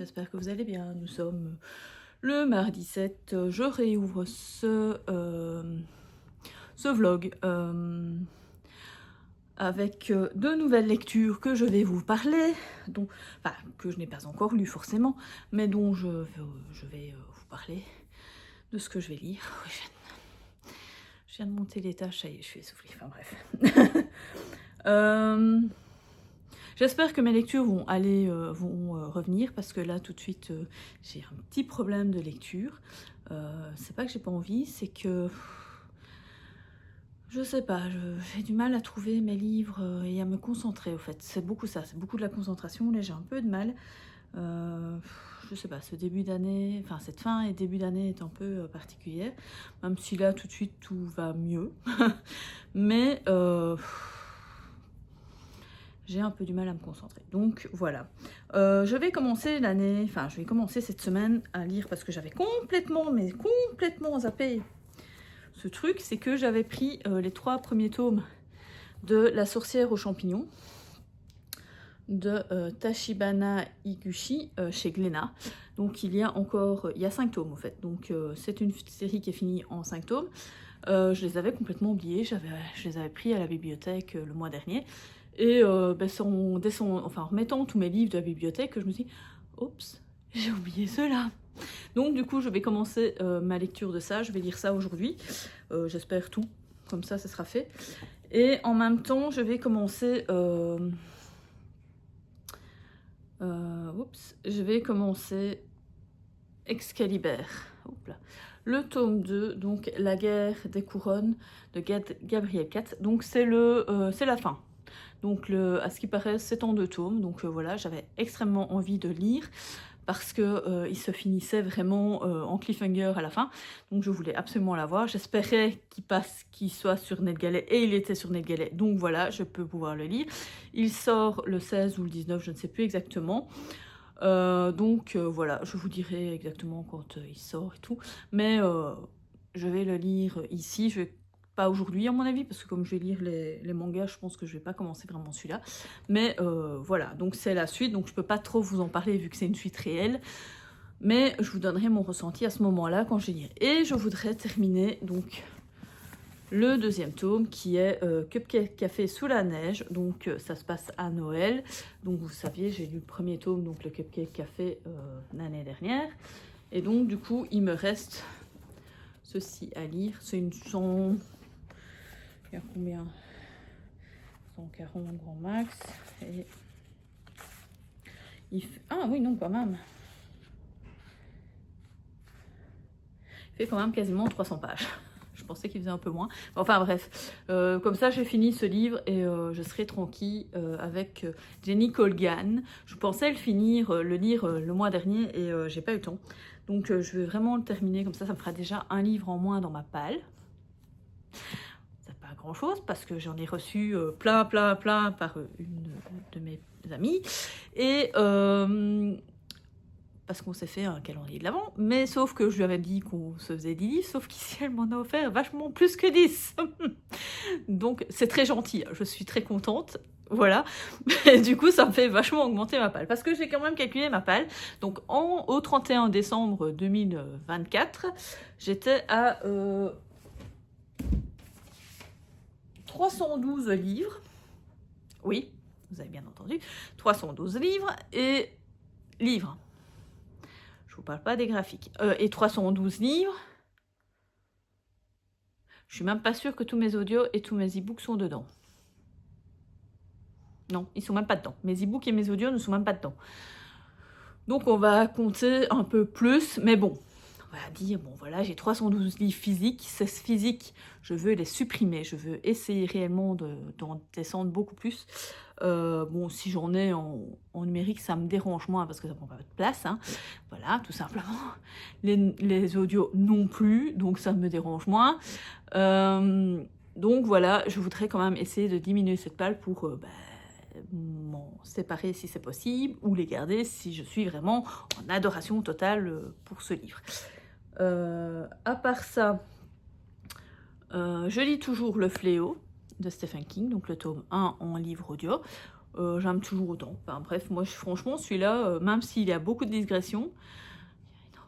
j'espère que vous allez bien. Nous sommes le mardi 7, je réouvre ce vlog avec de nouvelles lectures que je vais vous parler, enfin, que je n'ai pas encore lu forcément, mais dont je vais vous parler de ce que je vais lire. Je viens de monter les tâches, ça y est, je suis essoufflée, enfin bref. J'espère que mes lectures vont revenir parce que là tout de suite j'ai un petit problème de lecture. C'est pas que j'ai pas envie, c'est que je sais pas, j'ai du mal à trouver mes livres et à me concentrer au fait. C'est beaucoup ça, c'est beaucoup de la concentration. Là j'ai un peu de mal. Je sais pas, ce début d'année, enfin cette fin et début d'année est un peu particulière, même si là tout de suite tout va mieux. Mais j'ai un peu du mal à me concentrer. Donc voilà. Je vais commencer l'année, enfin je vais commencer cette semaine à lire parce que j'avais complètement zappé ce truc. C'est que j'avais pris les 3 premiers tomes de La sorcière aux champignons de Tachibana Higuchi chez Glénat. Donc il y a 5 tomes en fait. Donc c'est une série qui est finie en 5 tomes. Je les avais complètement oubliés. Je les avais pris à la bibliothèque le mois dernier. Et en remettant tous mes livres de la bibliothèque, je me suis dit, oups, j'ai oublié ceux-là. Donc du coup, je vais commencer ma lecture de ça. Je vais lire ça aujourd'hui. J'espère tout. Comme ça sera fait. Et en même temps, je vais commencer... je vais commencer Excalibur. Le tome 2, donc La guerre des couronnes de Gabriel Katz. Donc c'est la fin. Donc à ce qui paraît, c'est en 2 tomes. Donc voilà, j'avais extrêmement envie de lire parce que il se finissait vraiment en cliffhanger à la fin. Donc je voulais absolument l'avoir. J'espérais qu'il soit sur NetGalley et il était sur NetGalley. Donc voilà, je peux pouvoir le lire. Il sort le 16 ou le 19, je ne sais plus exactement. Voilà, je vous dirai exactement quand il sort et tout. Mais je vais le lire ici. Je vais pas aujourd'hui à mon avis, parce que comme je vais lire les mangas, je pense que je vais pas commencer vraiment celui-là. Mais voilà, donc c'est la suite, donc je peux pas trop vous en parler vu que c'est une suite réelle. Mais je vous donnerai mon ressenti à ce moment-là quand je lirai. Et je voudrais terminer donc le 2e tome qui est Cupcake Café sous la neige. Donc ça se passe à Noël. Donc vous saviez, j'ai lu le 1er tome, donc le Cupcake Café l'année dernière. Et donc du coup, il me reste ceci à lire. C'est une 100... Il y a combien? 140 grand max. Et il fait... Ah oui, non, quand même. Il fait quand même quasiment 300 pages. Je pensais qu'il faisait un peu moins. Enfin bref, comme ça j'ai fini ce livre et je serai tranquille avec Jenny Colgan. Je pensais le lire le mois dernier et j'ai pas eu le temps. Donc je vais vraiment le terminer, comme ça me fera déjà un livre en moins dans ma palle. C'est pas grand chose parce que j'en ai reçu plein par une de mes amies. Et parce qu'on s'est fait un calendrier de l'Avent, mais sauf que je lui avais dit qu'on se faisait 10 livres, sauf qu'ici elle m'en a offert vachement plus que 10. Donc c'est très gentil, je suis très contente, voilà. Et du coup ça me fait vachement augmenter ma palle, parce que j'ai quand même calculé ma palle. Donc au 31 décembre 2024, j'étais à 312 livres, oui, vous avez bien entendu, 312 livres, et livres. Je vous parle pas des graphiques. Et 312 livres. Je suis même pas sûre que tous mes audios et tous mes e-books sont dedans. Non, ils sont même pas dedans. Mes e-books et mes audios ne sont même pas dedans. Donc on va compter un peu plus, mais bon. On va dire, bon voilà, j'ai 312 livres physiques. Ces physiques, je veux les supprimer. Je veux essayer réellement d'en descendre beaucoup plus. Bon, si j'en ai en numérique, ça me dérange moins parce que ça prend pas de place. Hein. Voilà, tout simplement. Les audios non plus, donc ça me dérange moins. Donc voilà, je voudrais quand même essayer de diminuer cette palle pour m'en séparer si c'est possible, ou les garder si je suis vraiment en adoration totale pour ce livre. À part ça, je lis toujours Le Fléau de Stephen King, donc le tome 1 en livre audio. j'aime toujours autant. Enfin, bref, moi franchement celui-là, même s'il y a beaucoup de digressions,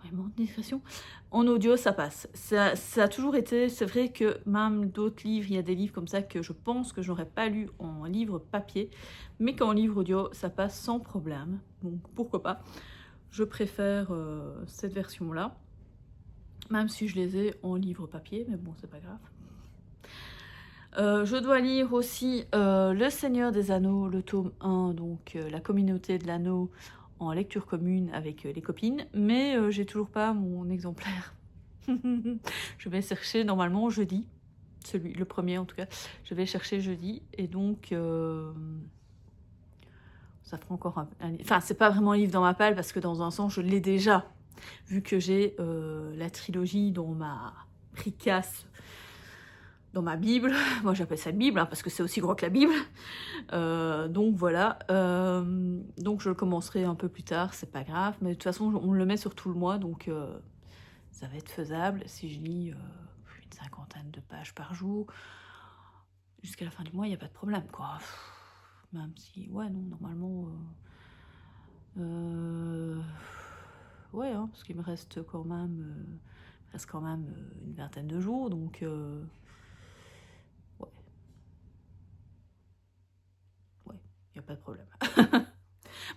énormément de digressions, en audio ça passe. Ça a toujours été, c'est vrai que même d'autres livres, il y a des livres comme ça que je pense que je n'aurais pas lu en livre papier, mais qu'en livre audio ça passe sans problème, donc pourquoi pas. Je préfère cette version-là, même si je les ai en livre papier, mais bon, c'est pas grave. Je dois lire aussi Le Seigneur des Anneaux, le tome 1, donc la communauté de l'anneau en lecture commune avec les copines, mais j'ai toujours pas mon exemplaire. Je vais chercher normalement jeudi, le premier en tout cas, je vais chercher jeudi, et donc ça fera encore enfin, c'est pas vraiment un livre dans ma palle, parce que dans un sens, je l'ai déjà, vu que j'ai la trilogie dans ma précasse, dans ma Bible. Moi, j'appelle ça Bible, hein, parce que c'est aussi gros que la Bible. Donc, voilà. Donc, je le commencerai un peu plus tard, c'est pas grave. Mais de toute façon, on le met sur tout le mois, donc ça va être faisable. Si je lis une 50aine de pages par jour, jusqu'à la fin du mois, il n'y a pas de problème, quoi. Même si, ouais, non, normalement... ouais, hein, parce qu'il me reste quand même, une vingtaine de jours, donc ouais, il n'y a pas de problème.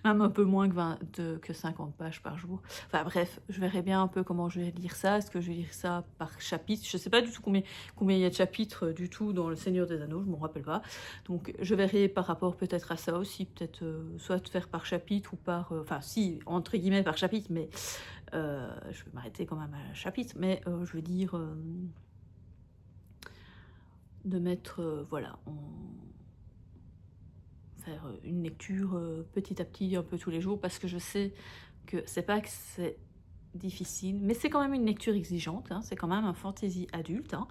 Même un peu moins que 50 pages par jour. Enfin bref, je verrai bien un peu comment je vais lire ça. Est-ce que je vais lire ça par chapitre? Je ne sais pas du tout combien il y a de chapitres du tout dans Le Seigneur des Anneaux, je ne m'en rappelle pas. Donc je verrai par rapport peut-être à ça aussi, peut-être soit faire par chapitre ou par... Enfin si, entre guillemets par chapitre, mais je vais m'arrêter quand même à un chapitre. Mais je veux dire... de mettre, voilà, faire une lecture petit à petit, un peu tous les jours, parce que je sais que c'est pas que c'est difficile, mais c'est quand même une lecture exigeante, hein, c'est quand même un fantasy adulte, hein.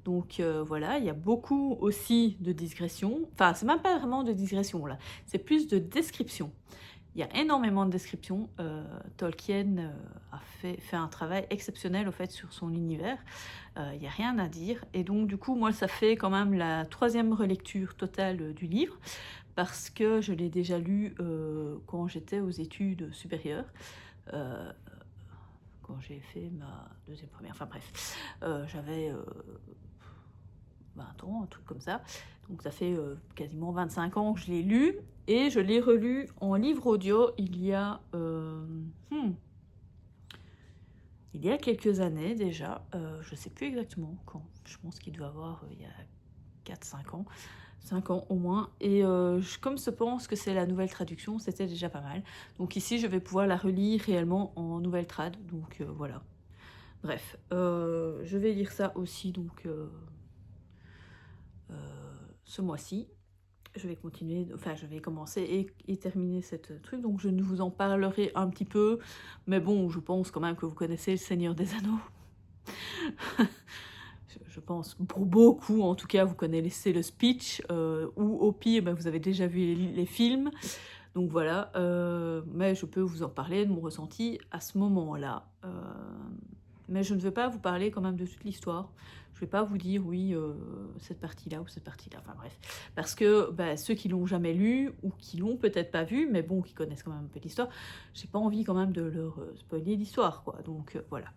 Donc voilà, il y a beaucoup aussi de digressions, enfin c'est même pas vraiment de digression là, c'est plus de description. Il y a énormément de descriptions. Tolkien a fait un travail exceptionnel au fait sur son univers. Il n'y a rien à dire. Et donc du coup, moi, ça fait quand même la 3e relecture totale du livre, parce que je l'ai déjà lu quand j'étais aux études supérieures. Quand j'ai fait ma 2e première, enfin bref, j'avais 20 ans, un truc comme ça. Donc ça fait quasiment 25 ans que je l'ai lu, et je l'ai relu en livre audio il y a quelques années déjà. Je sais plus exactement quand, je pense qu'il doit avoir il y a 4-5 ans, 5 ans au moins, et comme je pense que c'est la nouvelle traduction, c'était déjà pas mal. Donc ici je vais pouvoir la relire réellement en nouvelle trad, donc voilà. Bref, je vais lire ça aussi, donc ce mois-ci. Je vais continuer, enfin je vais commencer et terminer cette truc, donc je vous en parlerai un petit peu, mais bon, je pense quand même que vous connaissez Le Seigneur des Anneaux. Je pense, pour beaucoup en tout cas, vous connaissez le speech, ou au pire, ben, vous avez déjà vu les films, donc voilà, mais je peux vous en parler de mon ressenti à ce moment-là. Mais je ne veux pas vous parler quand même de toute l'histoire. Je ne vais pas vous dire, oui, cette partie-là ou cette partie-là, enfin bref. Parce que bah, ceux qui l'ont jamais lu, ou qui l'ont peut-être pas vu, mais bon, qui connaissent quand même un peu l'histoire, j'ai pas envie quand même de leur spoiler l'histoire, quoi. Donc voilà.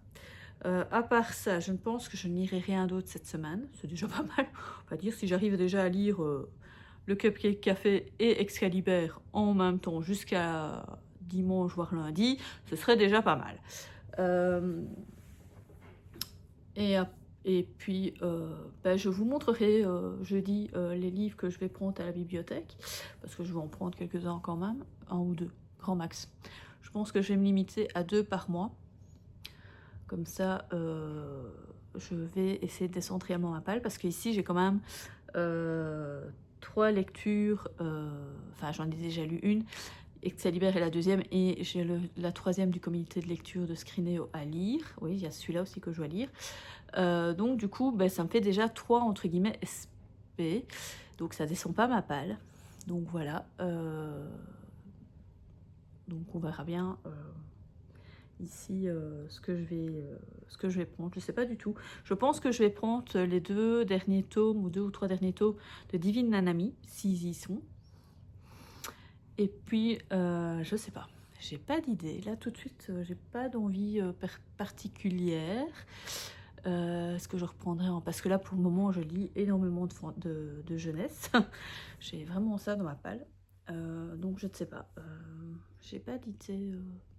À part ça, je ne pense que je ne lirai rien d'autre cette semaine. C'est déjà pas mal. On va dire, si j'arrive déjà à lire le Cupcake Café et Excalibur en même temps jusqu'à dimanche, voire lundi, ce serait déjà pas mal. Et puis, ben, je vous montrerai jeudi les livres que je vais prendre à la bibliothèque, parce que je vais en prendre quelques-uns quand même, 1 ou 2, grand max. Je pense que je vais me limiter à 2 par mois. Comme ça, je vais essayer de descendre réellement ma palle, parce qu'ici, j'ai quand même 3 lectures, enfin j'en ai déjà lu une, Excalibur est la 2e, et j'ai la 3e du comité de lecture de Scrinéo à lire. Oui, il y a celui-là aussi que je dois lire. Donc du coup, ben, ça me fait déjà 3 entre guillemets SP, donc ça descend pas ma palle. Donc voilà. Donc on verra bien ici ce que je vais prendre. Je sais pas du tout. Je pense que je vais prendre les 2 derniers tomes, ou 2 ou 3 derniers tomes de Divine Nanami, s'ils y sont. Et puis, je sais pas. J'ai pas d'idée. Là, tout de suite, j'ai pas d'envie particulière. Est-ce que je reprendrai parce que là, pour le moment, je lis énormément de jeunesse. J'ai vraiment ça dans ma palle. Donc, je ne sais pas. J'ai pas d'idée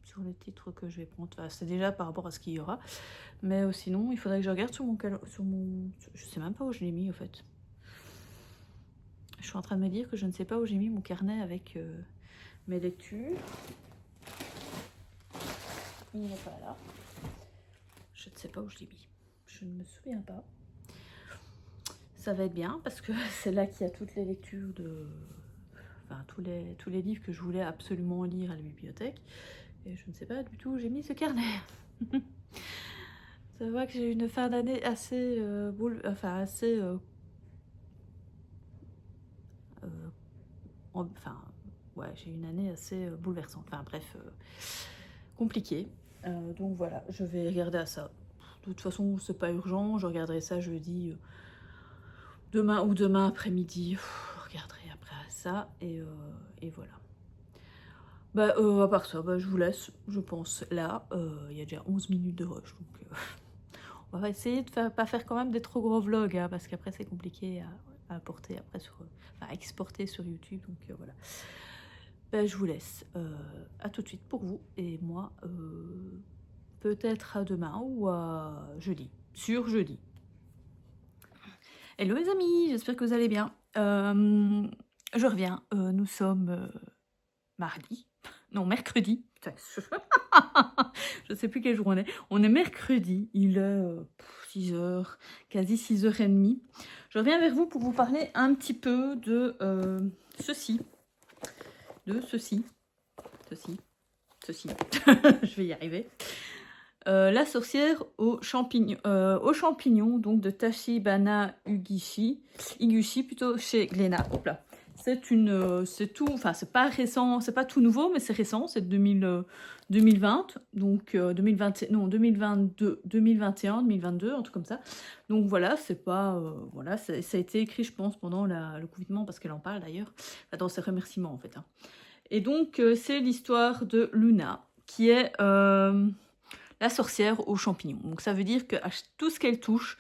sur les titres que je vais prendre. Enfin, c'est déjà par rapport à ce qu'il y aura. Mais sinon, il faudrait que je regarde sur mon... Je sais même pas où je l'ai mis, en fait. Je suis en train de me dire que je ne sais pas où j'ai mis mon carnet avec mes lectures. Il n'est pas là. Je ne sais pas où je l'ai mis. Je ne me souviens pas. Ça va être bien parce que c'est là qu'il y a toutes les lectures de... Enfin, tous les livres que je voulais absolument lire à la bibliothèque. Et je ne sais pas du tout où j'ai mis ce carnet. Ça voit que j'ai eu une fin d'année assez... ouais, j'ai eu une année assez bouleversante. Enfin, bref, compliquée. Donc voilà, je vais regarder à ça. De toute façon, c'est pas urgent. Je regarderai ça jeudi, demain ou demain après-midi. Je regarderai après ça et voilà. Bah, à part ça, bah, je vous laisse, je pense. Là, il y a déjà 11 minutes de rush. Donc, on va essayer de pas faire quand même des trop gros vlogs, hein, parce qu'après, c'est compliqué à porter après à exporter sur YouTube. Donc, voilà. Bah, je vous laisse. À tout de suite pour vous. Et moi, peut-être à demain ou à jeudi. Sur jeudi. Hello les amis, j'espère que vous allez bien. Je reviens, nous sommes mardi, non mercredi, putain, je sais plus quel jour on est mercredi, il est 6h, quasi 6h30. Je reviens vers vous pour vous parler un petit peu de ceci, je vais y arriver. La sorcière aux champignons, donc de Tachibana Higuchi plutôt chez Glénat. Hop là. C'est tout, enfin c'est pas récent, c'est pas tout nouveau, mais c'est récent, c'est de 2020, donc 2022, 2021, 2022, un truc comme ça. Donc voilà, c'est pas, voilà, ça a été écrit, je pense, pendant le confinement, parce qu'elle en parle d'ailleurs, dans ses remerciements en fait. Hein. Et donc c'est l'histoire de Luna, qui est la sorcière aux champignons. Donc ça veut dire que tout ce qu'elle touche,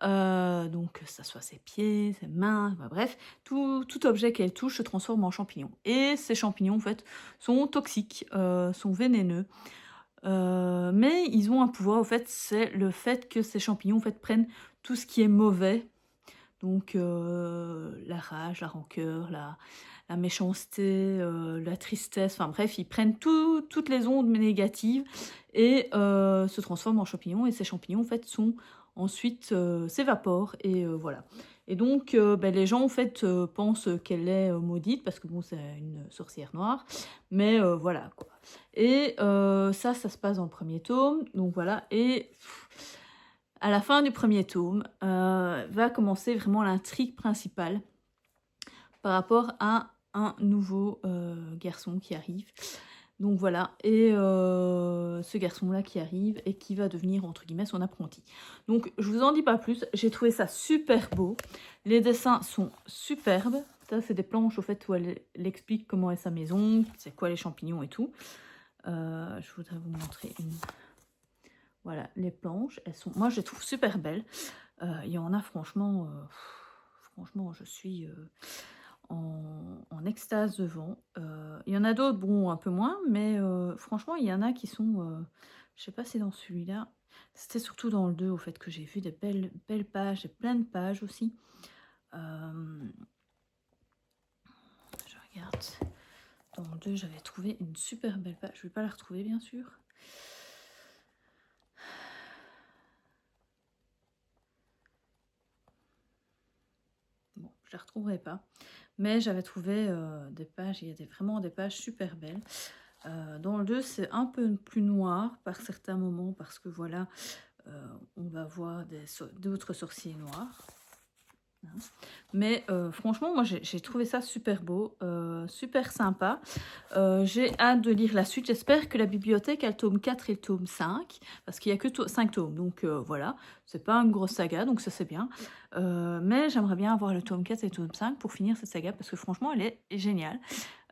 donc que ce soit ses pieds, ses mains, bah, bref, tout objet qu'elle touche se transforme en champignon. Et ces champignons, en fait, sont toxiques, sont vénéneux. Mais ils ont un pouvoir, en fait, c'est le fait que ces champignons, en fait, prennent tout ce qui est mauvais. Donc la rage, la rancœur, la méchanceté, la tristesse, enfin bref, ils prennent toutes les ondes négatives et se transforment en champignons. Et ces champignons, en fait, ensuite s'évaporent et voilà. Et donc, les gens, en fait, pensent qu'elle est maudite, parce que bon, c'est une sorcière noire, mais voilà, quoi. Et ça se passe dans le premier tome, donc voilà, et... À la fin du premier tome, va commencer vraiment l'intrigue principale par rapport à un nouveau garçon qui arrive. Donc voilà, et ce garçon-là qui arrive et qui va devenir, entre guillemets, son apprenti. Donc je vous en dis pas plus, j'ai trouvé ça super beau. Les dessins sont superbes. Ça, c'est des planches, au fait, où elle explique comment est sa maison, c'est quoi les champignons et tout. Je voudrais vous montrer une... Voilà, les planches, moi je les trouve super belles. Il y en a franchement, je suis en extase devant. Il y en a d'autres, bon, un peu moins, mais franchement, il y en a qui sont, je sais pas si dans celui-là, c'était surtout dans le 2, au fait, que j'ai vu des belles pages, et plein de pages aussi. Je regarde, dans le 2, j'avais trouvé une super belle page, je vais pas la retrouver, bien sûr. Bon, je la retrouverai pas, mais j'avais trouvé des pages, il y a vraiment des pages super belles. Dans le 2, c'est un peu plus noir par certains moments, parce que voilà, on va voir d'autres sorciers noirs. Hein. Mais franchement, moi j'ai trouvé ça super beau, super sympa. J'ai hâte de lire la suite. J'espère que la bibliothèque a le tome 4 et le tome 5, parce qu'il n'y a que 5 tomes. Donc voilà, c'est pas une grosse saga, donc ça c'est bien. Mais j'aimerais bien avoir le tome 4 et le tome 5 pour finir cette saga, parce que franchement, elle est géniale.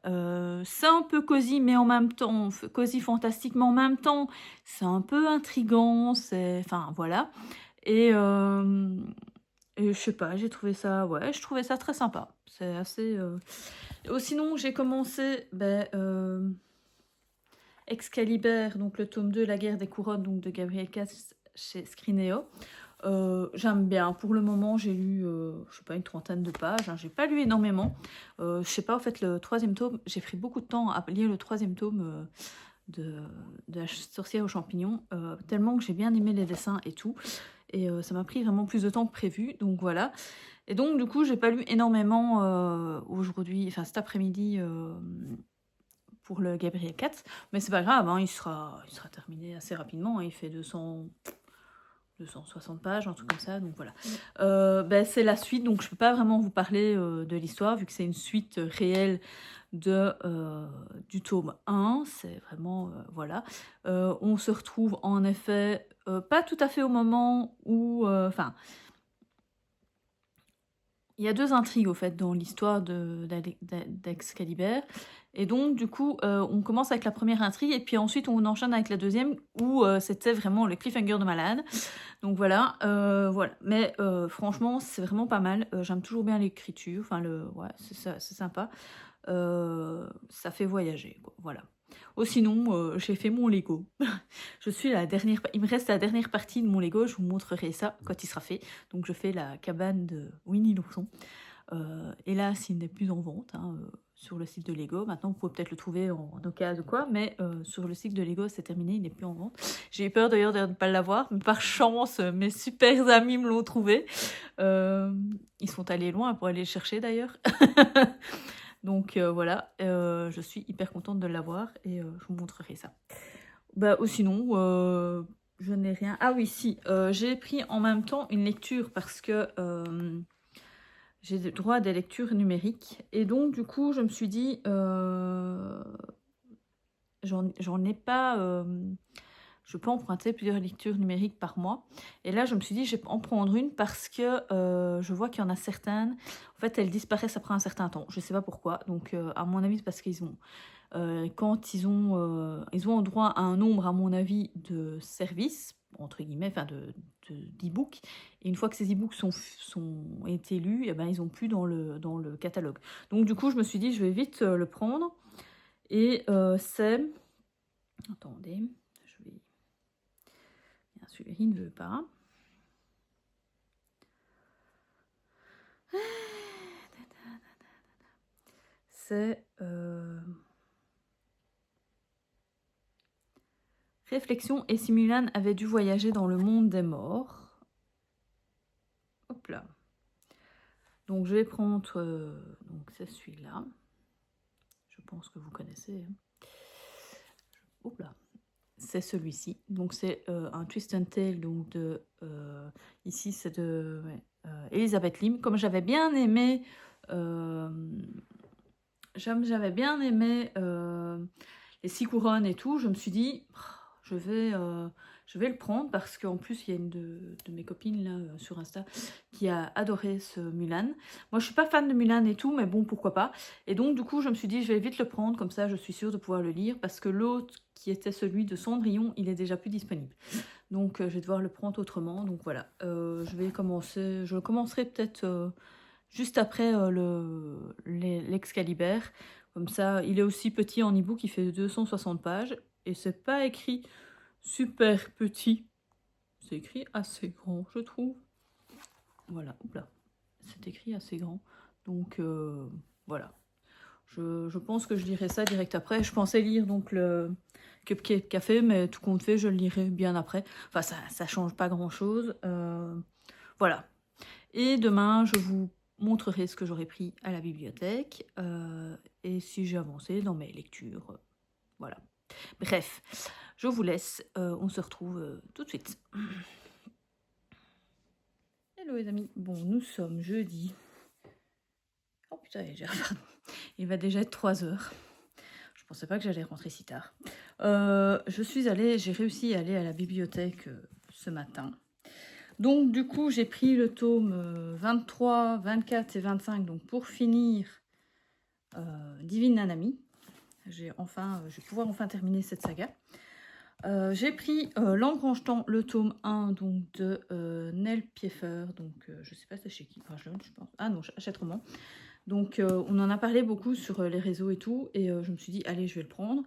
C'est un peu cosy, mais en même temps, cosy fantastique, mais en même temps, c'est un peu intriguant, enfin, voilà. Et je sais pas, j'ai trouvé ça, ouais, je trouvais ça très sympa. C'est assez... sinon, j'ai commencé Excalibur, donc le tome 2, La guerre des couronnes, donc de Gabriel Katz chez Scrinéo. J'aime bien. Pour le moment, j'ai lu, je sais pas, une trentaine de pages. Hein. J'ai pas lu énormément. Je sais pas, en fait, le troisième tome, j'ai pris beaucoup de temps à lire le troisième tome de la sorcière aux champignons, tellement que j'ai bien aimé les dessins et tout. Et ça m'a pris vraiment plus de temps que prévu. Donc voilà. Et donc, du coup, j'ai pas lu énormément aujourd'hui, enfin cet après-midi. Pour le Gabriel Katz, mais c'est pas grave, hein, il sera terminé assez rapidement, hein, il fait 260 pages, un truc comme ça, donc voilà. C'est la suite, donc je peux pas vraiment vous parler de l'histoire, vu que c'est une suite réelle du tome 1, c'est vraiment, voilà. On se retrouve en effet, pas tout à fait au moment où, enfin, il y a deux intrigues au fait dans l'histoire d'Excalibur. Et donc du coup on commence avec la première intrigue et puis ensuite on enchaîne avec la deuxième où c'était vraiment le cliffhanger de malade. Donc voilà, voilà. Mais franchement c'est vraiment pas mal. J'aime toujours bien l'écriture, enfin ouais, c'est sympa. Ça fait voyager, quoi. Voilà. Sinon, j'ai fait mon Lego. Je suis à la dernière... Il me reste la dernière partie de mon Lego. Je vous montrerai ça quand il sera fait. Donc, je fais la cabane de Winnie l'ourson. Hélas, il n'est plus en vente hein, sur le site de Lego. Maintenant, vous pouvez peut-être le trouver en occasion ou quoi. Mais sur le site de Lego, c'est terminé. Il n'est plus en vente. J'ai eu peur d'ailleurs de ne pas l'avoir. Mais par chance, mes super amis me l'ont trouvé. Ils sont allés loin pour aller le chercher d'ailleurs. Donc voilà, je suis hyper contente de l'avoir et je vous montrerai ça. Sinon, je n'ai rien. Ah oui, si, j'ai pris en même temps une lecture parce que j'ai droit à des lectures numériques. Et donc, du coup, je me suis dit, j'en ai pas... je peux emprunter plusieurs lectures numériques par mois. Et là, je me suis dit, je vais en prendre une parce que je vois qu'il y en a certaines. En fait, elles disparaissent après un certain temps. Je ne sais pas pourquoi. Donc, à mon avis, c'est parce qu'ils ont... quand ils ont droit à un nombre, à mon avis, de services, entre guillemets, enfin d'e-books. Et une fois que ces e-books sont été lus, eh ben, ils n'ont plus dans le catalogue. Donc, du coup, je me suis dit, je vais vite le prendre. Et c'est... Attendez... Celui-là, il ne veut pas. C'est Réflexion et si Mulan avait dû voyager dans le monde des morts. Hop là. Donc je vais prendre... donc c'est celui-là. Je pense que vous connaissez. Hein. Hop là. C'est celui-ci. Donc c'est un twist and tale donc de... ici c'est de Elisabeth Lim. Comme j'avais bien aimé... j'avais bien aimé les 6 couronnes et tout, je me suis dit, je vais le prendre parce qu'en plus, il y a une de mes copines là, sur Insta qui a adoré ce Mulan. Moi, je suis pas fan de Mulan et tout, mais bon, pourquoi pas. Et donc, du coup, je me suis dit, je vais vite le prendre, comme ça, je suis sûre de pouvoir le lire parce que l'autre, qui était celui de Cendrillon, il est déjà plus disponible. Donc, je vais devoir le prendre autrement. Donc, voilà. Je commencerai peut-être... juste après l'Excalibur. Comme ça, il est aussi petit en e-book, il fait 260 pages. Et c'est pas écrit super petit. C'est écrit assez grand, je trouve. Voilà, oula. C'est écrit assez grand. Donc, voilà. Je pense que je lirai ça direct après. Je pensais lire donc le Cupcake Café, mais tout compte fait, je le lirai bien après. Enfin, ça change pas grand-chose. Voilà. Et demain, je vous montrerai ce que j'aurais pris à la bibliothèque et si j'ai avancé dans mes lectures. Voilà. Bref, je vous laisse. On se retrouve tout de suite. Hello les amis. Bon, nous sommes jeudi. Oh putain, pardon. Il va déjà être 3 heures. Je pensais pas que j'allais rentrer si tard. J'ai réussi à aller à la bibliothèque ce matin. Donc du coup j'ai pris le tome 23, 24 et 25 donc pour finir Divine Nanami. Je vais pouvoir enfin terminer cette saga. J'ai pris L'Engrange-Temps, le tome 1 donc, de Nell Pieffer. Donc je sais pas c'est chez qui, je pense. Ah non, j'achète Roman. Donc on en a parlé beaucoup sur les réseaux et tout. Et je me suis dit, allez, je vais le prendre.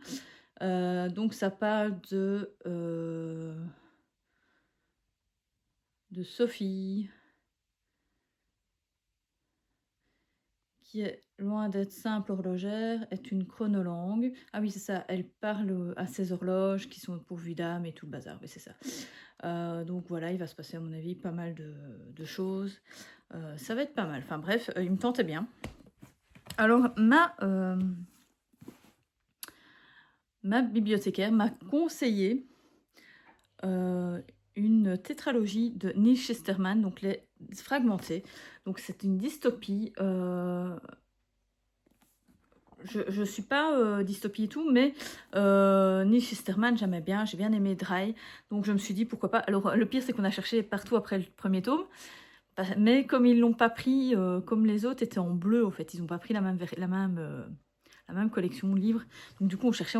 Donc ça parle de Sophie, qui est loin d'être simple horlogère, est une chronolangue. Ah oui, c'est ça, elle parle à ses horloges qui sont pourvues d'âme et tout le bazar, mais c'est ça. Donc voilà, il va se passer à mon avis pas mal de choses. Ça va être pas mal. Enfin bref, il me tentait bien. Alors ma bibliothécaire m'a conseillé une tétralogie de Neil Chesterman, donc les fragmentés. Donc c'est une dystopie. Je suis pas dystopie et tout, mais Neil Chesterman, j'aimais bien, j'ai bien aimé Dry, donc je me suis dit pourquoi pas. Alors le pire c'est qu'on a cherché partout après le premier tome, mais comme ils l'ont pas pris, comme les autres étaient en bleu en fait, ils n'ont pas pris la même collection de livres, donc du coup on cherchait,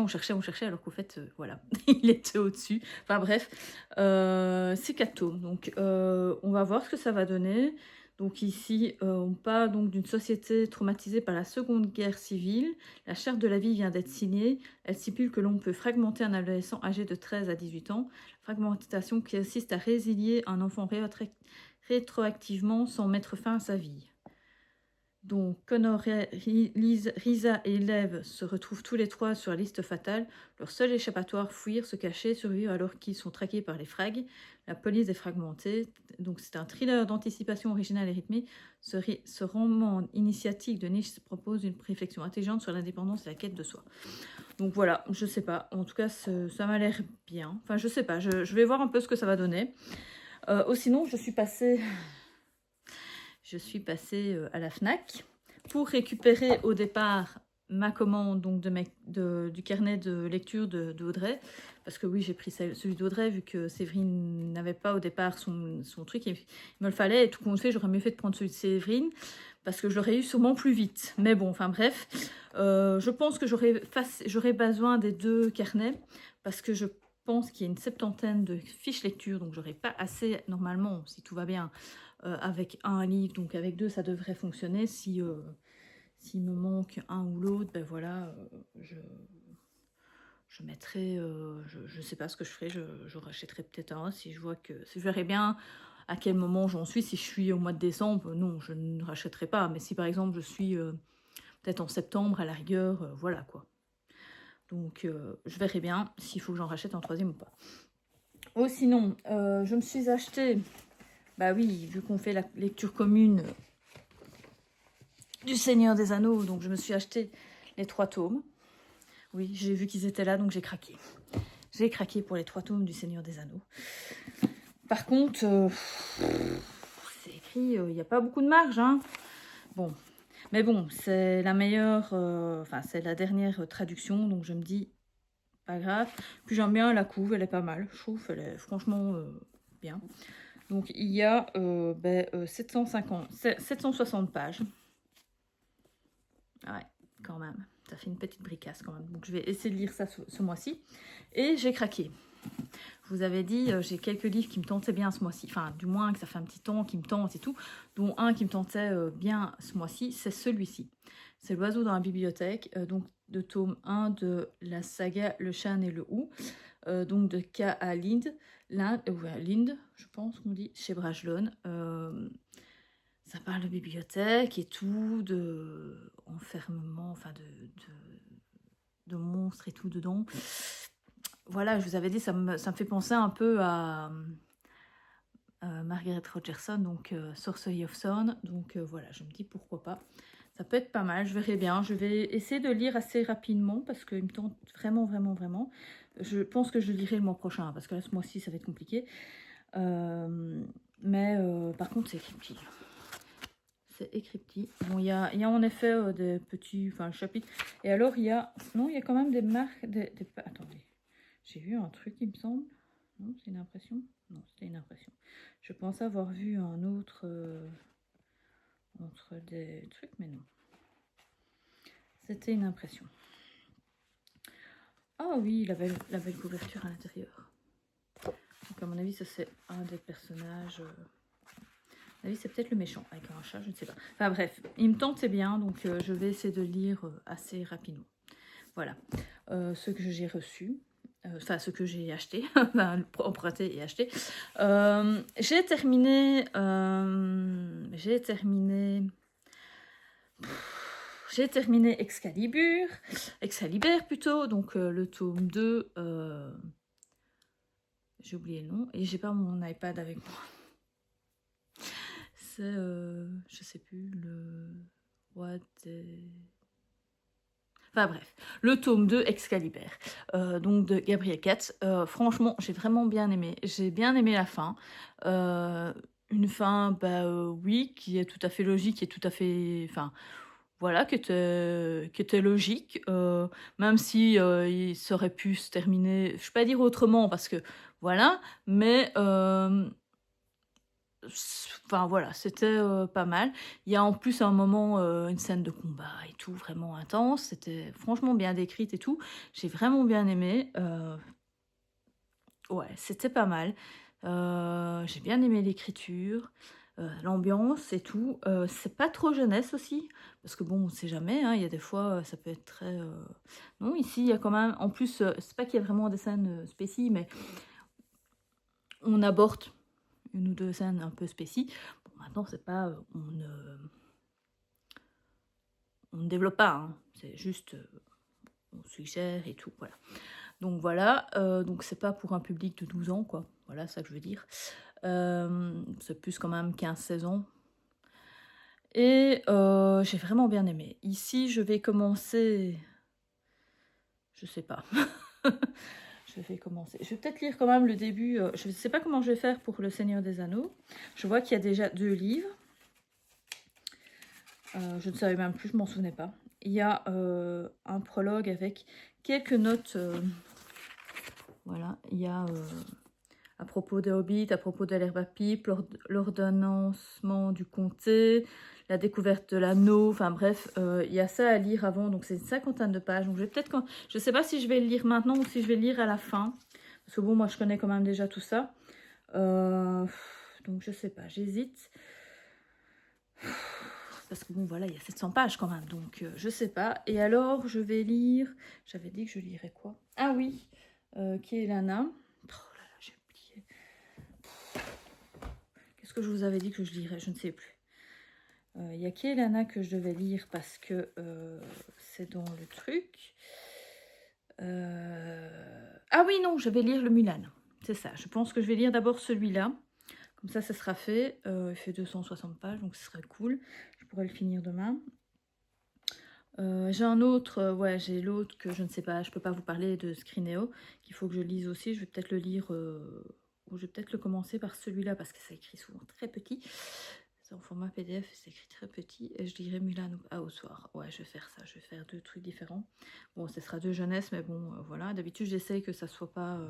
alors qu'au fait voilà, il était au-dessus. Enfin bref, c'est 4 tomes, donc on va voir ce que ça va donner. Donc ici, on parle donc d'une société traumatisée par la Seconde Guerre civile. La charte de la vie vient d'être signée. Elle stipule que l'on peut fragmenter un adolescent âgé de 13 à 18 ans. Fragmentation qui assiste à résilier un enfant rétroactivement sans mettre fin à sa vie. Donc Connor, Risa et Lev se retrouvent tous les trois sur la liste fatale. Leur seul échappatoire, fuir, se cacher, survivre alors qu'ils sont traqués par les frags. La police est fragmentée. Donc c'est un thriller d'anticipation original et rythmé. Ce roman initiatique de Nietzsche propose une réflexion intelligente sur l'indépendance et la quête de soi. Donc voilà, je sais pas. En tout cas, ça m'a l'air bien. Enfin, je sais pas. Je vais voir un peu ce que ça va donner. Sinon, je suis passée à la FNAC pour récupérer au départ ma commande donc du carnet de lecture d'Audrey. Parce que oui, j'ai pris celui d'Audrey vu que Séverine n'avait pas au départ son truc. Il me le fallait et tout compte fait, j'aurais mieux fait de prendre celui de Séverine parce que je l'aurais eu sûrement plus vite. Mais bon, enfin bref, je pense que j'aurais besoin des 2 carnets parce que je pense qu'il y a une 70aine de fiches lecture, donc j'aurai pas assez normalement, si tout va bien, avec un livre, donc avec 2 ça devrait fonctionner. S'il me manque un ou l'autre, ben voilà, je mettrai, je sais pas ce que je ferai, je rachèterai peut-être un si je vois que, si je verrai bien à quel moment j'en suis. Si je suis au mois de décembre, non, je ne rachèterai pas, mais si par exemple je suis peut-être en septembre à la rigueur, voilà quoi. Donc je verrai bien s'il faut que j'en rachète un 3e ou pas. Sinon, je me suis acheté, bah oui, vu qu'on fait la lecture commune du Seigneur des Anneaux, donc je me suis acheté les 3 tomes. Oui, j'ai vu qu'ils étaient là, donc j'ai craqué. J'ai craqué pour les 3 tomes du Seigneur des Anneaux. Par contre, c'est écrit, il n'y a pas beaucoup de marge, hein. Bon, mais bon, c'est la meilleure, c'est la dernière traduction, donc je me dis, pas grave. Puis j'aime bien la couve, elle est pas mal, je trouve, elle est franchement bien. Donc il y a 760 pages. Ouais, quand même. Ça fait une petite bricasse quand même. Donc je vais essayer de lire ça ce mois-ci. Et j'ai craqué. Je vous avais dit, j'ai quelques livres qui me tentaient bien ce mois-ci. Enfin, du moins que ça fait un petit temps qui me tente et tout. Dont un qui me tentait bien ce mois-ci, c'est celui-ci. C'est L'Oiseau dans la bibliothèque. Donc de tome 1 de la saga Le Chan et le Hou. Donc de K.A. Linde, je pense qu'on dit, chez Brajlon. Ça parle de bibliothèque et tout, de enfermement, enfin de monstres et tout dedans. Voilà, je vous avais dit, ça me fait penser un peu à Margaret Rogerson, donc Sorcery of Thorn. Donc voilà, je me dis pourquoi pas. Ça peut être pas mal, je verrai bien. Je vais essayer de lire assez rapidement parce qu'il me tente vraiment, vraiment, vraiment. Je pense que je lirai le mois prochain parce que là, ce mois-ci, ça va être compliqué. Mais par contre, c'est écrit petit. C'est écrit petit. Bon, il y a en effet des petits chapitres. Et alors, il y a quand même des marques. Attendez, j'ai vu un truc, il me semble. Non, c'est une impression. Non, c'était une impression. Je pense avoir vu un autre entre des trucs, mais non. C'était une impression. Ah oui, la belle couverture à l'intérieur. Donc à mon avis, ça c'est un des personnages. À mon avis, c'est peut-être le méchant avec un chat, je ne sais pas. Enfin bref, il me tente, c'est bien, donc je vais essayer de lire assez rapidement. Voilà, ce que j'ai reçu. Enfin, ce que j'ai acheté, enfin, emprunté et acheté. J'ai terminé Excalibur plutôt, donc le tome 2, j'ai oublié le nom, et j'ai pas mon iPad avec moi. C'est, je sais plus, le roi des... Enfin bref, le tome 2 Excalibur, donc de Gabriel Katz. Franchement, j'ai vraiment bien aimé. J'ai bien aimé la fin. Une fin, oui, qui est tout à fait logique et tout à fait... Enfin, voilà, qui était logique. Même si il serait pu se terminer, je ne vais pas dire autrement, parce que voilà, mais... Enfin voilà, c'était pas mal. Il y a en plus à un moment une scène de combat et tout, vraiment intense. C'était franchement bien décrite et tout. J'ai vraiment bien aimé. Ouais, c'était pas mal. J'ai bien aimé l'écriture, l'ambiance et tout. C'est pas trop jeunesse aussi, parce que bon, on sait jamais, hein, il y a des fois, ça peut être très... Non, ici, il y a quand même... En plus, c'est pas qu'il y a vraiment des scènes spéciales, mais on aborde une ou deux scènes un peu spéciales. Bon, maintenant, c'est pas... on ne développe pas, hein, c'est juste... on suggère et tout, voilà. Donc voilà, donc c'est pas pour un public de 12 ans, quoi. Voilà, ça que je veux dire. C'est plus quand même 15-16 ans. Et j'ai vraiment bien aimé. Ici, je vais commencer... Je sais pas. Je vais commencer. Je vais peut-être lire quand même le début. Je ne sais pas comment je vais faire pour Le Seigneur des Anneaux. Je vois qu'il y a déjà 2 livres. Je ne savais même plus, je m'en souvenais pas. Il y a un prologue avec quelques notes. Voilà, il y a à propos des hobbits, à propos de l'herbe à pipe, l'ordonnancement du comté, la découverte de l'anneau, enfin bref, il y a ça à lire avant, donc c'est une cinquantaine de pages. Donc je vais peut-être, je sais pas si je vais le lire maintenant ou si je vais le lire à la fin, parce que bon, moi je connais quand même déjà tout ça. Donc je sais pas, j'hésite. Parce que bon, voilà, il y a 700 pages quand même, donc je sais pas. Et alors, je vais lire... J'avais dit que je lirais quoi? Ah oui, qui est Lana. Oh là là, j'ai oublié. Qu'est-ce que je vous avais dit que je lirais? Je ne sais plus. Il y a Kielana que je devais lire parce que c'est dans le truc. Ah oui, non, je vais lire le Mulan. C'est ça, je pense que je vais lire d'abord celui-là. Comme ça sera fait. Il fait 260 pages, donc ce serait cool. Je pourrais le finir demain. J'ai un autre, ouais, j'ai l'autre que je ne sais pas, je peux pas vous parler de Scrineo, qu'il faut que je lise aussi. Je vais peut-être le lire, ou je vais peut-être le commencer par celui-là, parce que ça écrit souvent très petit. C'est en format PDF, c'est écrit très petit. Et je lirai Mulan au soir. Ouais, je vais faire ça, je vais faire 2 trucs différents. Bon, ce sera 2 jeunesse, mais bon, voilà. D'habitude, j'essaye que ça soit pas...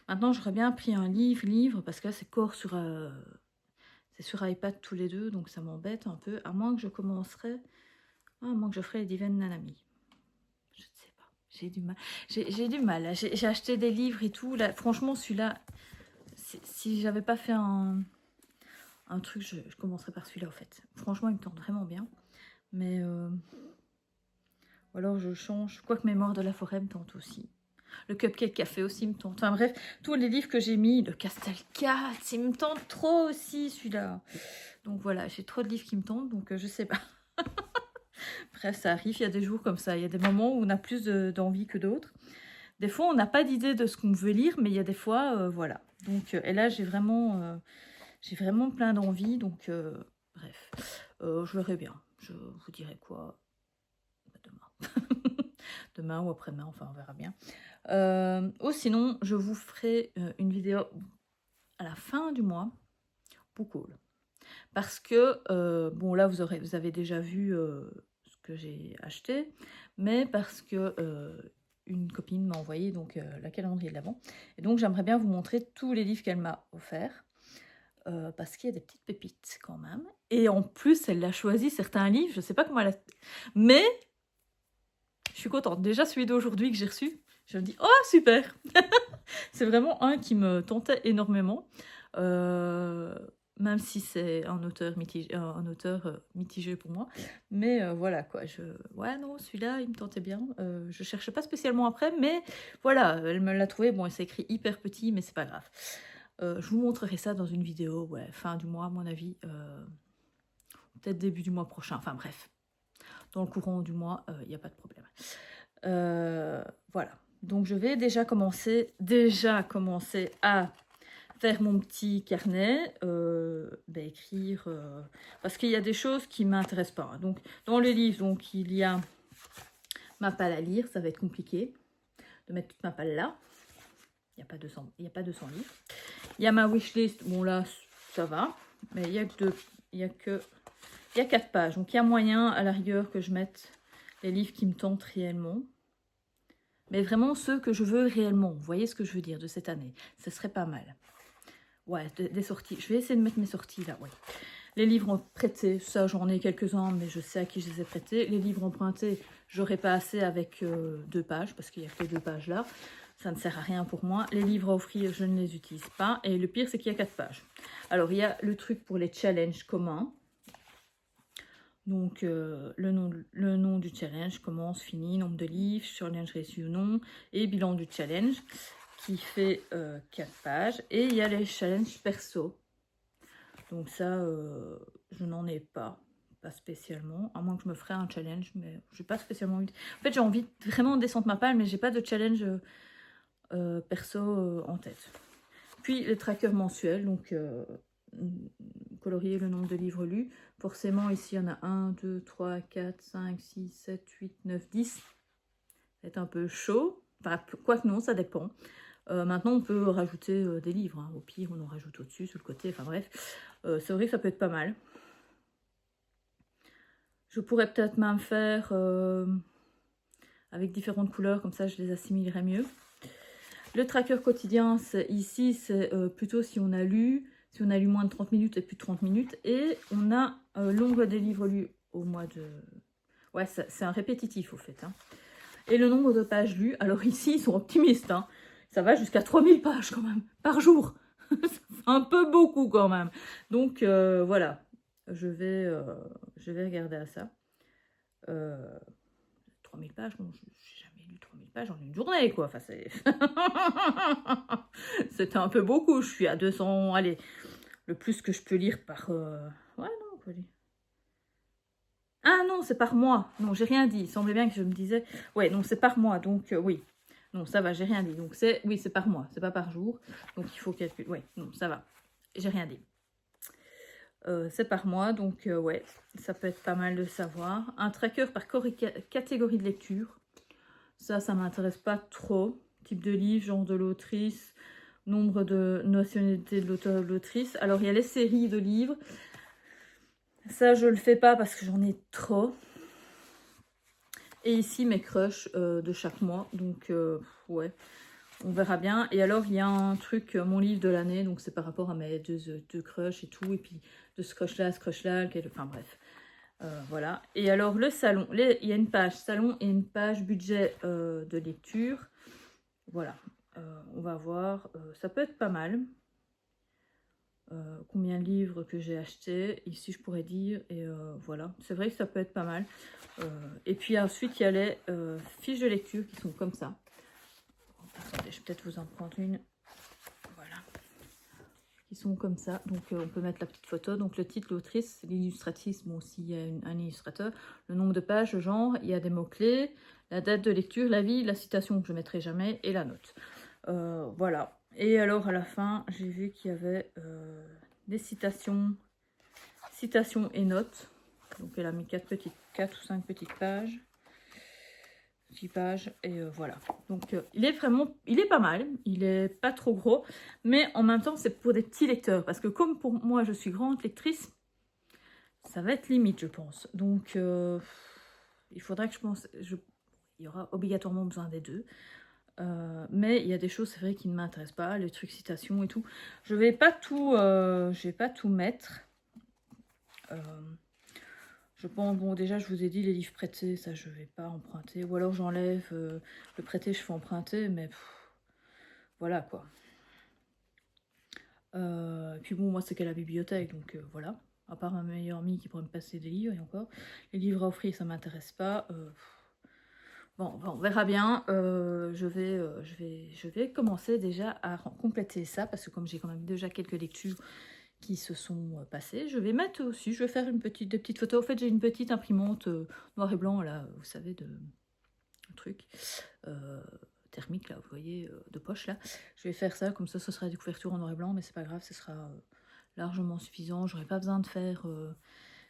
Maintenant, j'aurais bien pris un livre, parce que là, c'est corps sur... c'est sur iPad tous les deux, donc ça m'embête un peu. À moins que je commencerais... Ah, à moins que je ferais les Divines Nanami. Je ne sais pas. J'ai du mal. J'ai du mal. J'ai acheté des livres et tout. Là, franchement, celui-là, si j'avais pas fait un truc, je commencerais par celui-là, en fait. Franchement, il me tente vraiment bien. Mais... ou alors, je change. Quoique Mémoire de la forêt me tente aussi. Le Cupcake Café aussi me tente. Enfin bref, tous les livres que j'ai mis. Le Castel 4, il me tente trop aussi, celui-là. Donc voilà, j'ai trop de livres qui me tentent, donc je sais pas. Bref, ça arrive, il y a des jours comme ça. Il y a des moments où on a plus d'envie que d'autres. Des fois, on n'a pas d'idée de ce qu'on veut lire, mais il y a des fois, voilà. Donc, et là, j'ai vraiment plein d'envie. Donc, bref, je verrai bien. Je vous dirai quoi demain. Demain ou après-demain, enfin, on verra bien. Ou sinon, je vous ferai une vidéo à la fin du mois pour cool. Parce que, bon, là, vous avez déjà vu ce que j'ai acheté, mais parce que une copine m'a envoyé donc la calendrier de l'Avent. Et donc, j'aimerais bien vous montrer tous les livres qu'elle m'a offerts. Parce qu'il y a des petites pépites quand même. Et en plus, elle a choisi certains livres, je ne sais pas comment elle a... Mais suis contente. Déjà, celui d'aujourd'hui que j'ai reçu, je me dis, oh, super. C'est vraiment un qui me tentait énormément. Même si c'est un auteur mitigé pour moi. Mais voilà, quoi. Ouais, non, celui-là, il me tentait bien. Je cherchais pas spécialement après, mais voilà, elle me l'a trouvé. Bon, c'est écrit hyper petit, mais c'est pas grave. Je vous montrerai ça dans une vidéo, ouais, fin du mois, à mon avis. Peut-être début du mois prochain. Enfin, bref. Dans le courant du mois, il n'y a pas de problème. Voilà. Donc, je vais déjà commencer à faire mon petit carnet, écrire, parce qu'il y a des choses qui ne m'intéressent pas. Donc, dans le livre, donc, il y a ma palle à lire. Ça va être compliqué de mettre toute ma palle là. Il n'y a pas 200 livres. Il y a ma wishlist. Bon, là, ça va. Mais il y a 4 pages. Donc, il y a moyen, à la rigueur, que je mette les livres qui me tentent réellement. Mais vraiment ceux que je veux réellement. Vous voyez ce que je veux dire de cette année. Ce serait pas mal. Ouais, des sorties. Je vais essayer de mettre mes sorties là, ouais. Les livres prêtés, ça j'en ai quelques-uns, mais je sais à qui je les ai prêtés. Les livres empruntés, j'aurais pas assez avec 2 pages, parce qu'il n'y a que 2 pages là. Ça ne sert à rien pour moi. Les livres à offrir, je ne les utilise pas. Et le pire, c'est qu'il y a 4 pages. Alors, il y a le truc pour les challenges communs. Donc, le nom du challenge, commence, fini, nombre de livres, challenge réussi ou non, et bilan du challenge, qui fait 4 pages. Et il y a les challenges perso. Donc ça, je n'en ai pas spécialement, à moins que je me ferais un challenge, mais je n'ai pas spécialement envie. En fait, j'ai envie de vraiment descendre ma palle, mais j'ai pas de challenge perso en tête. Puis le tracker mensuel, donc colorier le nombre de livres lus. Forcément, ici, il y en a 1, 2, 3, 4, 5, 6, 7, 8, 9, 10. C'est un peu chaud. Enfin, quoique non, ça dépend. Maintenant, on peut rajouter des livres. Hein. Au pire, on en rajoute au-dessus, sur le côté. Enfin bref, c'est vrai que ça peut être pas mal. Je pourrais peut-être même faire avec différentes couleurs. Comme ça, je les assimilerai mieux. Le tracker quotidien, ici, c'est plutôt si on a lu moins de 30 minutes et plus de 30 minutes. Et on a l'ombre des livres lus au mois de... Ouais, c'est un répétitif, au fait. Hein. Et le nombre de pages lues. Alors ici, ils sont optimistes. Hein. Ça va jusqu'à 3000 pages quand même, par jour. C'est un peu beaucoup quand même. Donc voilà, je vais regarder à ça. 3000 pages, bon, je n'ai jamais lu 3000 pages en une journée, quoi. Enfin, c'était un peu beaucoup. Je suis à 200, allez, le plus que je peux lire par... Ouais, non, quoi. Ah non, c'est par mois. Non, j'ai rien dit. Il semblait bien que je me disais... Ouais, non, c'est par mois, donc oui. Non, ça va, j'ai rien dit. Donc oui, c'est par mois, c'est pas par jour. Donc il faut calculer. Ouais, non, ça va. J'ai rien dit. C'est par mois, donc ouais, ça peut être pas mal de savoir. Un tracker par catégorie de lecture. Ça m'intéresse pas trop. Type de livre, genre de l'autrice, nombre de nationalités de l'auteur ou de l'autrice. Alors, il y a les séries de livres. Ça, je le fais pas parce que j'en ai trop. Et ici, mes crushs de chaque mois. Donc, ouais, on verra bien. Et alors, il y a un truc, mon livre de l'année. Donc, c'est par rapport à mes deux crushs et tout. Et puis, de ce crush-là, enfin, bref. Voilà. Et alors, le salon. Il y a une page salon et une page budget de lecture. Voilà. On va voir. Ça peut être pas mal. Combien de livres que j'ai acheté ici je pourrais dire et voilà, c'est vrai que ça peut être pas mal. Et puis ensuite il y a les fiches de lecture qui sont comme ça. Attendez, je vais peut-être vous en prendre une. Voilà, qui sont comme ça, donc on peut mettre la petite photo. Donc le titre, l'autrice, l'illustratrice, bon, s'il y a un illustrateur, le nombre de pages, le genre, il y a des mots-clés, la date de lecture, l'avis, la citation que je ne mettrai jamais et la note. Voilà. Et alors à la fin, j'ai vu qu'il y avait des citations et notes. Donc elle a mis 4 ou 5 petites pages. 6 pages et voilà. Donc il est pas mal, il est pas trop gros, mais en même temps c'est pour des petits lecteurs. Parce que comme pour moi je suis grande lectrice, ça va être limite je pense. Donc il faudra que il y aura obligatoirement besoin des deux. Mais il y a des choses, c'est vrai, qui ne m'intéressent pas, les trucs citations et tout. Je vais pas tout mettre. Je pense, bon déjà je vous ai dit les livres prêtés, ça je vais pas emprunter. Ou alors j'enlève le prêté, je fais emprunter, mais voilà quoi. Puis bon, moi c'est qu'à la bibliothèque, donc voilà. À part ma meilleure amie qui pourrait me passer des livres, et encore. Les livres à offrir, ça m'intéresse pas. Bon, on verra bien. Je vais commencer déjà à compléter ça, parce que comme j'ai quand même déjà quelques lectures qui se sont passées, je vais mettre aussi, je vais faire des petites photos. En fait, j'ai une petite imprimante noir et blanc, là, vous savez, de truc. Thermique là, vous voyez, de poche là. Je vais faire ça, comme ça ce sera des couvertures en noir et blanc, mais c'est pas grave, ce sera largement suffisant. J'aurai pas besoin de faire...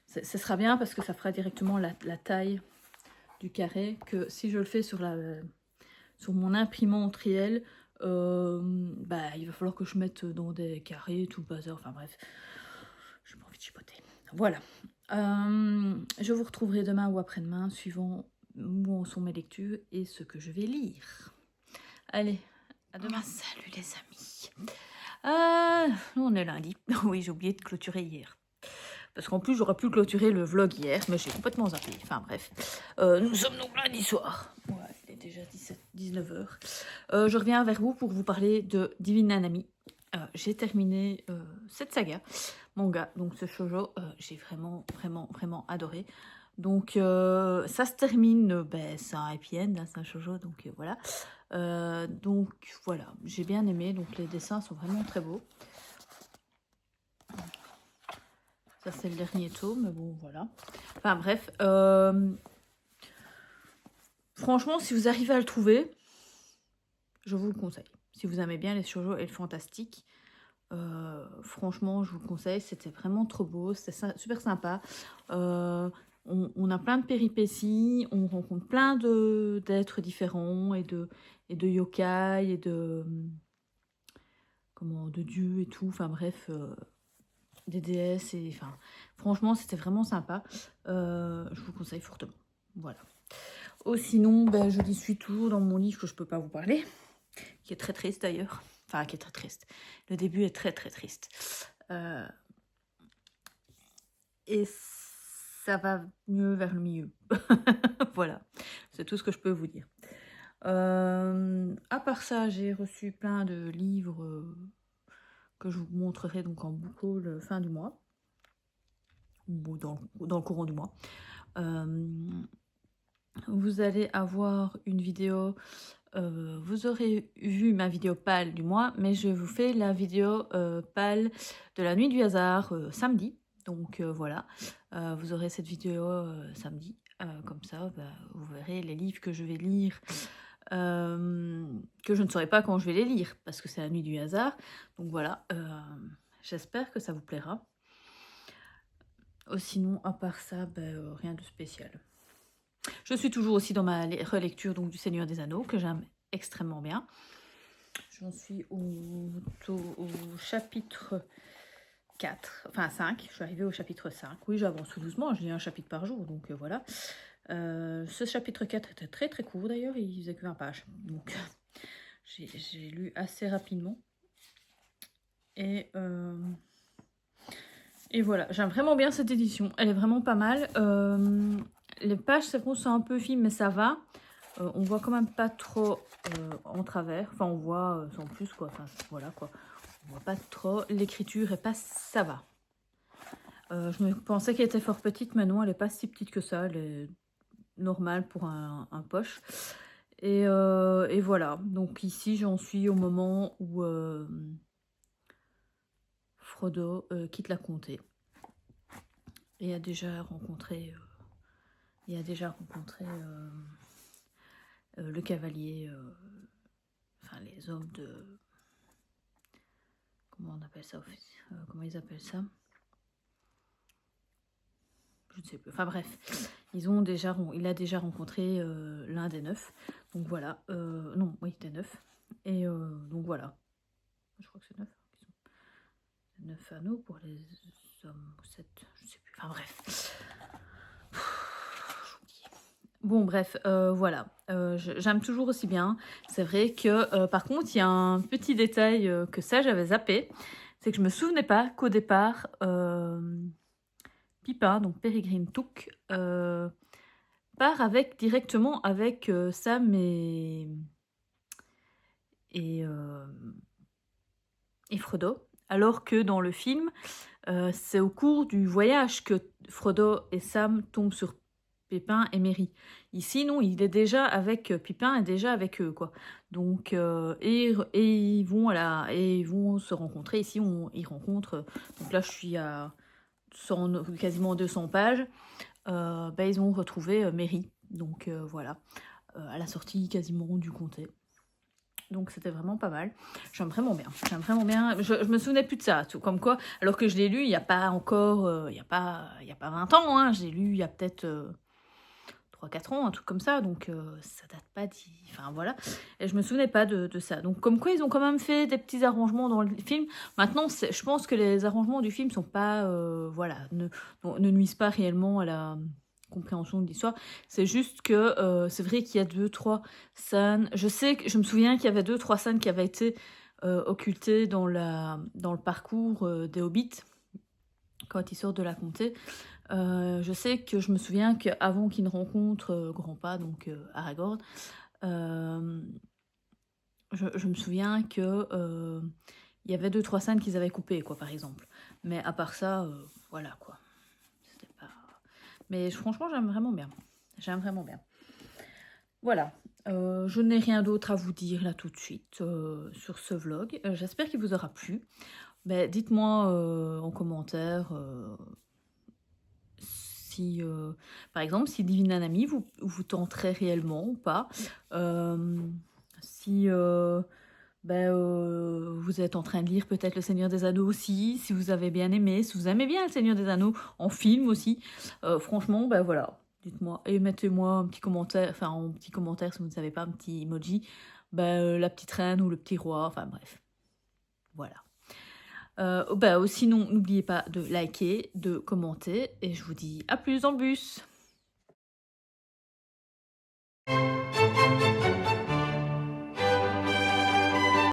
ce sera bien parce que ça fera directement la taille du carré, que si je le fais sur mon imprimante réelle, bah, il va falloir que je mette dans des carrés, tout le bazar, enfin bref. J'ai pas envie de chipoter. Voilà. Je vous retrouverai demain ou après-demain, suivant où en sont mes lectures et ce que je vais lire. Allez, à demain. Salut les amis. On est lundi. Oui, j'ai oublié de clôturer hier. Parce qu'en plus, j'aurais pu clôturer le vlog hier, mais j'ai complètement zappé. Enfin bref. Nous sommes donc lundi soir. Ouais, il est déjà 19 h. Je reviens vers vous pour vous parler de Divine Nanami. J'ai terminé cette saga, manga, donc ce shoujo, j'ai vraiment adoré. Donc ça se termine, c'est un happy end, hein, c'est un shoujo, donc voilà. Donc voilà, j'ai bien aimé, donc les dessins sont vraiment très beaux. Ça c'est le dernier tome, mais bon voilà. Enfin bref, franchement si vous arrivez à le trouver, je vous le conseille. Si vous aimez bien les shoujo et le fantastique, franchement je vous le conseille, c'était vraiment trop beau, c'était super sympa. On a plein de péripéties, on rencontre plein d'êtres différents et de yokai et de dieux et tout, enfin bref, des déesses, et enfin franchement c'était vraiment sympa. Je vous conseille fortement. Voilà. Sinon, je y suis toujours dans mon livre que je peux pas vous parler, qui est très triste d'ailleurs. Enfin, qui est très triste. Le début est très triste. Et ça va mieux vers le milieu. Voilà, c'est tout ce que je peux vous dire. À part ça, j'ai reçu plein de livres que je vous montrerai donc en boucle le fin du mois. Ou dans le courant du mois. Vous allez avoir une vidéo... vous aurez vu ma vidéo pâle du mois, mais je vous fais la vidéo pâle de la nuit du hasard samedi. Donc voilà, vous aurez cette vidéo samedi. Comme ça, vous verrez les livres que je vais lire, que je ne saurai pas quand je vais les lire, parce que c'est la nuit du hasard. Donc voilà, j'espère que ça vous plaira. Sinon, à part ça, rien de spécial. Je suis toujours aussi dans ma relecture donc, du Seigneur des Anneaux, que j'aime extrêmement bien. J'en suis au chapitre 4, enfin 5. Je suis arrivée au chapitre 5. Oui, j'avance tout doucement, je lis un chapitre par jour, donc voilà. Ce chapitre 4 était très court d'ailleurs, il faisait que 20 pages. Donc j'ai lu assez rapidement. Et voilà, j'aime vraiment bien cette édition. Elle est vraiment pas mal. Les pages, c'est bon, c'est un peu fines, mais ça va. On voit quand même pas trop en travers. Enfin, on voit sans plus, quoi. Enfin, voilà, quoi. On voit pas trop. L'écriture est pas... Ça va. Je me pensais qu'elle était fort petite, mais non, elle est pas si petite que ça. Elle est normale pour un poche. Et voilà. Donc ici, j'en suis au moment où Frodo quitte la comté. Et a déjà rencontré... le cavalier, enfin les hommes de... Comment on appelle ça? Comment ils appellent ça? Je ne sais plus. Enfin bref, il a déjà rencontré l'un des 9. Donc voilà. Non, oui, des 9. Et donc voilà. Je crois que c'est 9. 9 anneaux pour les hommes. 7, je ne sais plus. Enfin bref. Bon bref, voilà, j'aime toujours aussi bien. C'est vrai que par contre il y a un petit détail que ça j'avais zappé, c'est que je me souvenais pas qu'au départ Pipin, donc Peregrine Took, part directement avec Sam et Frodo, alors que dans le film, c'est au cours du voyage que Frodo et Sam tombent sur Pépin et Merry. Ici, non, il est déjà avec Pipin, est déjà avec eux, quoi. Donc, et ils vont ils vont se rencontrer. Ici, ils rencontrent. Donc là, je suis à quasiment 200 pages. Ils ont retrouvé Merry. Donc voilà, à la sortie quasiment du comté. Donc c'était vraiment pas mal. J'aime vraiment bien. Je me souvenais plus de ça, tout comme quoi. Alors que je l'ai lu il n'y a pas encore, il y a pas 20 ans. Hein, je l'ai lu il y a peut-être 3-4 ans, un truc comme ça. Donc ça date pas enfin voilà. Et je me souvenais pas de ça. Donc comme quoi ils ont quand même fait des petits arrangements dans le film. Maintenant, je pense que les arrangements du film sont pas, voilà, ne nuisent pas réellement à la compréhension de l'histoire. C'est juste que c'est vrai qu'il y a 2-3 scènes. Je me souviens qu'il y avait 2-3 scènes qui avaient été occultées dans le parcours des hobbits quand ils sortent de la comté. Je sais que je me souviens qu'avant qu'ils ne rencontrent Grandpa, donc Aragorn, je me souviens que il y avait 2-3 scènes qu'ils avaient coupées, quoi, par exemple. Mais à part ça, voilà, quoi. C'était pas... Mais franchement, j'aime vraiment bien. J'aime vraiment bien. Voilà. Je n'ai rien d'autre à vous dire là tout de suite sur ce vlog. J'espère qu'il vous aura plu. Dites-moi en commentaire si, par exemple, si Divine Nanami vous tenterait réellement ou pas. Si vous êtes en train de lire peut-être Le Seigneur des Anneaux aussi, si vous avez bien aimé, si vous aimez bien Le Seigneur des Anneaux en film aussi. Franchement, voilà. Dites-moi et mettez-moi un petit commentaire, si vous ne savez pas, un petit emoji, la petite reine ou le petit roi, enfin bref. Voilà. Sinon, n'oubliez pas de liker, de commenter, et je vous dis à plus dans le bus.